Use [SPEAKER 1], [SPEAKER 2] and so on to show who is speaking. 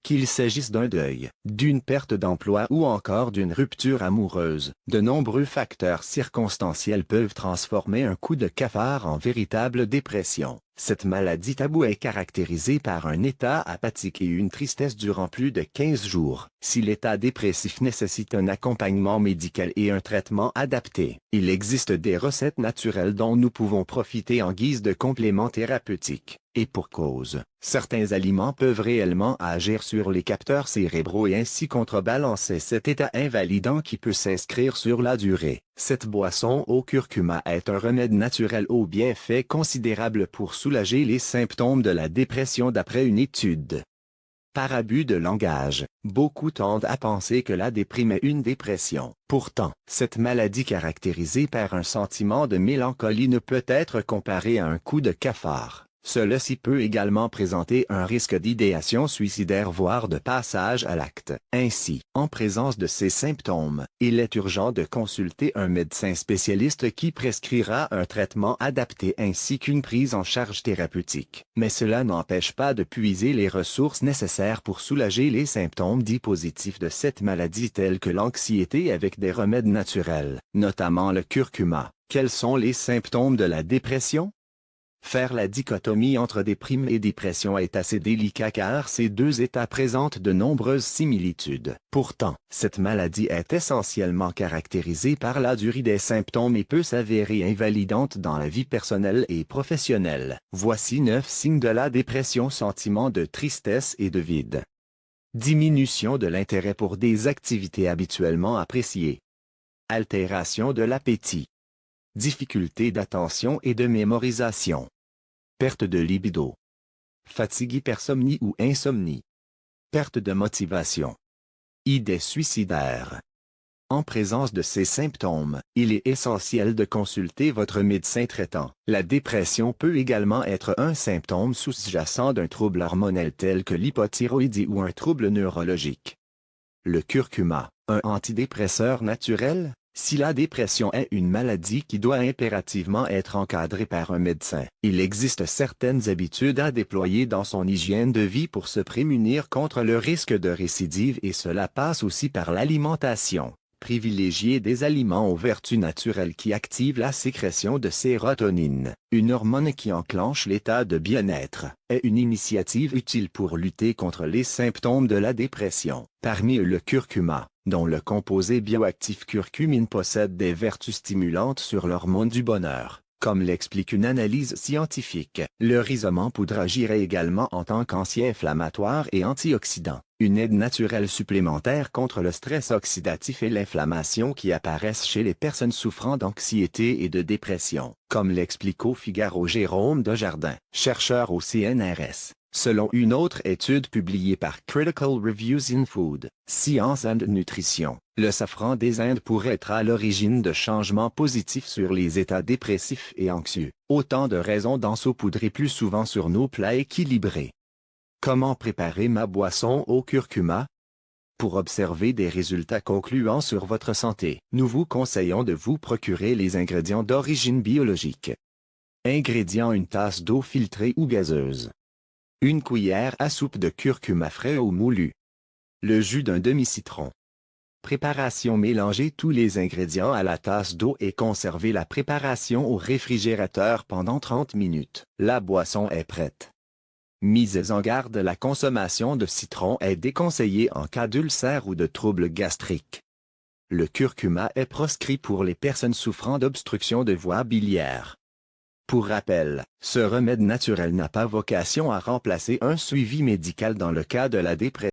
[SPEAKER 1] Qu'il s'agisse d'un deuil, d'une perte d'emploi ou encore d'une rupture amoureuse, de nombreux facteurs circonstanciels peuvent transformer un coup de cafard en véritable dépression. Cette maladie taboue est caractérisée par un état apathique et une tristesse durant plus de 15 jours. Si l'état dépressif nécessite un accompagnement médical et un traitement adapté, il existe des recettes naturelles dont nous pouvons profiter en guise de complément thérapeutique. Et pour cause, certains aliments peuvent réellement agir sur les capteurs cérébraux et ainsi contrebalancer cet état invalidant qui peut s'inscrire sur la durée. Cette boisson au curcuma est un remède naturel aux bienfaits considérables pour soulager les symptômes de la dépression d'après une étude. Par abus de langage, beaucoup tendent à penser que la déprime est une dépression. Pourtant, cette maladie caractérisée par un sentiment de mélancolie ne peut être comparée à un coup de cafard. Cela-ci peut également présenter un risque d'idéation suicidaire voire de passage à l'acte. Ainsi, en présence de ces symptômes, il est urgent de consulter un médecin spécialiste qui prescrira un traitement adapté ainsi qu'une prise en charge thérapeutique. Mais cela n'empêche pas de puiser les ressources nécessaires pour soulager les symptômes dits positifs de cette maladie tels que l'anxiété avec des remèdes naturels, notamment le curcuma. Quels sont les symptômes de la dépression? Faire la dichotomie entre déprime et dépression est assez délicat car ces deux états présentent de nombreuses similitudes. Pourtant, cette maladie est essentiellement caractérisée par la durée des symptômes et peut s'avérer invalidante dans la vie personnelle et professionnelle. Voici 9 signes de la dépression: sentiment de tristesse et de vide. Diminution de l'intérêt pour des activités habituellement appréciées. Altération de l'appétit. Difficulté d'attention et de mémorisation. Perte de libido. Fatigue, hypersomnie ou insomnie. Perte de motivation. Idées suicidaires. En présence de ces symptômes, il est essentiel de consulter votre médecin traitant. La dépression peut également être un symptôme sous-jacent d'un trouble hormonal tel que l'hypothyroïdie ou un trouble neurologique. Le curcuma, un antidépresseur naturel? Si la dépression est une maladie qui doit impérativement être encadrée par un médecin, il existe certaines habitudes à déployer dans son hygiène de vie pour se prémunir contre le risque de récidive et cela passe aussi par l'alimentation. Privilégier des aliments aux vertus naturelles qui activent la sécrétion de sérotonine, une hormone qui enclenche l'état de bien-être, est une initiative utile pour lutter contre les symptômes de la dépression. Parmi eux le curcuma, dont le composé bioactif curcumine possède des vertus stimulantes sur l'hormone du bonheur. Comme l'explique une analyse scientifique, le rhizome en poudre agirait également en tant qu'anti-inflammatoire et antioxydant, une aide naturelle supplémentaire contre le stress oxydatif et l'inflammation qui apparaissent chez les personnes souffrant d'anxiété et de dépression. Comme l'explique au Figaro Jérôme Desjardins, chercheur au CNRS. Selon une autre étude publiée par Critical Reviews in Food, Science and Nutrition, le safran des Indes pourrait être à l'origine de changements positifs sur les états dépressifs et anxieux. Autant de raisons d'en saupoudrer plus souvent sur nos plats équilibrés. Comment préparer ma boisson au curcuma? Pour observer des résultats concluants sur votre santé, nous vous conseillons de vous procurer les ingrédients d'origine biologique. Ingrédients: une tasse d'eau filtrée ou gazeuse. Une cuillère à soupe de curcuma frais ou moulu. Le jus d'un demi-citron. Préparation: mélanger tous les ingrédients à la tasse d'eau et conserver la préparation au réfrigérateur pendant 30 minutes. La boisson est prête. Mise en garde: la consommation de citron est déconseillée en cas d'ulcère ou de troubles gastriques. Le curcuma est proscrit pour les personnes souffrant d'obstruction de voie biliaire. Pour rappel, ce remède naturel n'a pas vocation à remplacer un suivi médical dans le cas de la dépression.